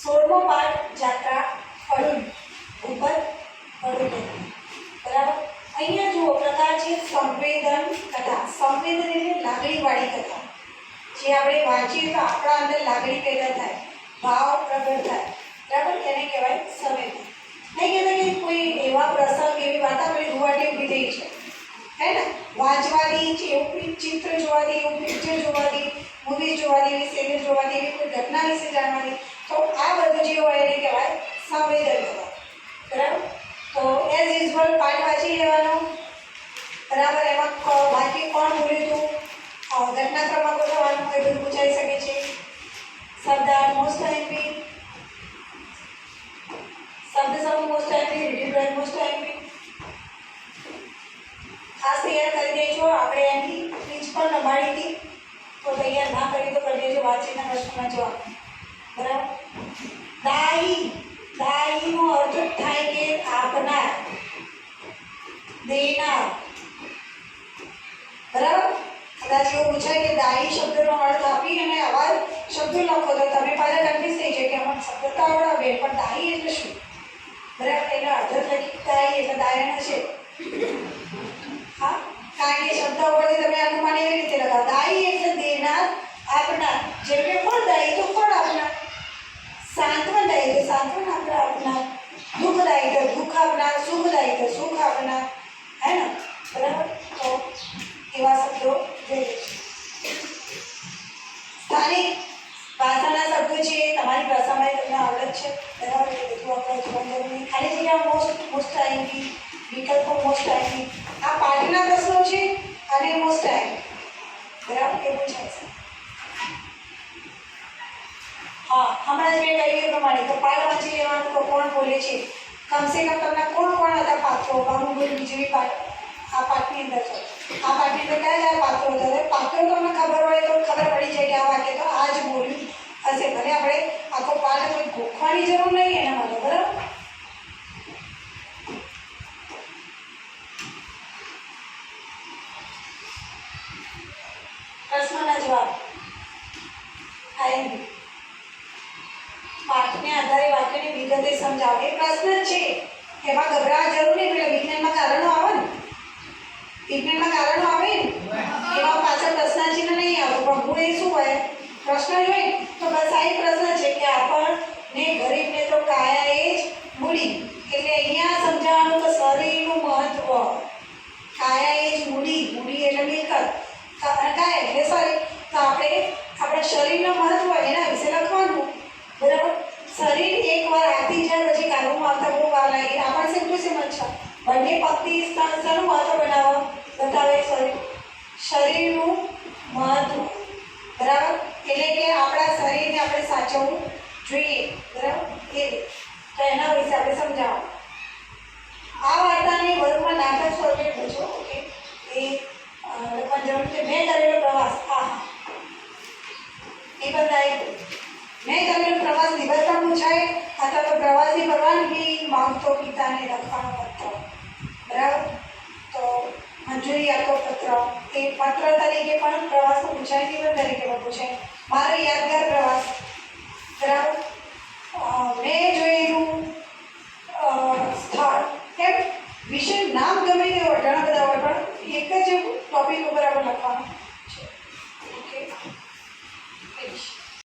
16મો પાઠ જાત્રા અડુન ઉપર અડુન. બરાબર. અહીંયા જુઓ પ્રકાર છે સંવેદન કથા. સંવેદન એટલે લાગણીવાળી કથા. જે આપણે વાંચીએ તો આપણા અંદર લાગણી પેદા થાય, ભાવ પ્રગટ થાય. બરાબર, એને કહેવાય સંવેદન. નહીં કહેતા કે કોઈ એવા પ્રસંગ એવી વાત આપણે રૂવાટી ઊભી થઈ છે, હે ને, વાંચવાથી એવું ચિત્ર જોવાથી, એવું પિક્ચર જોવાથી, મૂવી જોવાથી, એવી સિરિયલ જોવાથી, એવી કોઈ ઘટના વિશે જાણવાથી, તો આ બધું જે હોય એને કહેવાય સંવેદન કહેવાય. બરાબર. તો એઝ યુઝ્યુઅલ પાઠ વાંચી લેવાનો. બરાબર. એમાં વાક્ય કોણ બોલ્યું હતું, ઘટનાક્રમમાં ગોઠવવાનું, એ બધું પૂછાઈ શકે છે. શબ્દાર્થ મોસ્ટ ટાઈમથી, શબ્દ સમૂહ મોસ્ટ ટાઈમથી, રીડિંગ મોસ્ટ ટાઈમથી ખાસ તૈયાર કરી દેજો. આપણે એની ફ્રીજ પણ લંબાડી હતી, તો તૈયાર ના કરી તો કરી દેજો. વાંચીના પ્રશ્નોના જવાબ. બરાબર. દાઈ, દાઈનો અર્થ થાય કે આપનાર, દેનાર. બરાબર. કદાચ એવું પૂછાય કે દાઈ શબ્દનો અર્થ આપી અને આવા શબ્દો લખો તો તમે પાછા કન્ફ્યુઝ થઈ જાય કે અમને શબ્દ તો આવડે, પણ દાઈ એટલે શું? બરાબર. એનો અર્થ લખી દાઈ એટલે દાયણ છે. હા, કારણ કે શબ્દ ઉપરથી તમે અનુમાન એવી રીતે લગાવો. દાઈ એટલે દેનાર, આપનાર. જેમ કે ફળદાયી તો ફળ આપનાર, સાંત્વનદાયી તો સાંત્વન આપનાર, દુઃખદાયી તો દુઃખ આપનાર, સુખદાયી તો સુખ આપનાર. હે ને? બરાબર. તો એવા શબ્દો જોઈએ છે. સ્થાનિક ભાષાના શબ્દો છે, તમારી ભાષામાં તમને આવડત છે. બરાબર. એ બધું આપણે જોવાનું જરૂરી. ખાલી જગ્યા મોસ્ટ ટાઈમથી, વિકલ્પો મોસ્ટ ટાઈમથી. આ પાઠના પ્રશ્નો છે અને મોસ્ટ ટાઈમ. બરાબર. એ પૂછાય છે. હા, હમણાં જ મેં કહ્યું એ પ્રમાણે તો પાઠ વાંચી લેવાનું. તો કોણ બોલે છે, કમસે કમ તમને કોણ કોણ હતા પાત્રો, બાહુબલી જેવી પાઠ આ પાઠની અંદર છે. આ પાઠની અંદર કયા કયા પાત્રો હતા? પાત્રો તમને ખબર હોય તો ખબર પડી જાય કે આ વાક્ય તો આ જ બોલ્યું હશે. ભલે આપણે આખો પાઠ કોઈ ગોખવાની જરૂર નહીં એના માટે. બરાબર. પ્રશ્નોના જવાબ. આઈએમપી પાઠને આધારે વાક્યને વિગતે સમજાવો. એ પ્રશ્ન જ છે, એમાં ગભરાવા જરૂર નહીં. એટલે વિજ્ઞાનમાં કારણો આવે ને, વિજ્ઞાનમાં કારણો આવે ને, એમાં પાછળ પ્રશ્નાચિહ્ન નહીં આવે. પણ હું એ શું હોય, પ્રશ્ન હોય તો બસ આ એક પ્રશ્ન છે કે આપણને ગરીબને તો કાયા એ જ મૂડી. એટલે અહીંયા સમજાવવાનું તો શરીરનું મહત્વ. કાયા એ જ મૂડી, મૂડી એટલે મિલકત, કાયા એટલે શરીર. તો આપણે આપણા શરીરનું મહત્વ એના વિશે લખવાનું. બરાબર. શરીર એકવાર આથી જાય પછી કાઢવામાં આવતા બહુ વાર લાગે. આપણને સિમ્પલ સિમ્પલ છે. બંને પંક્તિ શાનું મહત્વ બતાવે? શરીરનું મહત્વ. બરાબર. એટલે કે આપણા શરીરને આપણે સાચવવું જોઈએ. બરાબર. એ તો એના વિશે આપણે સમજાવો. આ વાર્તાને વર્ગમાં નાટક સ્વરૂપે પૂછો. ઓકે. એ લખવાની જરૂર છે. મેં કરેલો પ્રવાસ. હા, એ બધાય મેં કરેલો પ્રવાસ નિબંધ પૂછાય, અથવા તો પ્રવાસની પરવાનગી માંગતો પિતાને લખવાનો પત્ર. બરાબર. તો મંજૂરી આપતો પત્ર, એ પત્ર તરીકે પણ પ્રવાસનો પૂછાય, નિબંધ તરીકે પણ પૂછાય. મારો યાદગાર પ્રવાસ.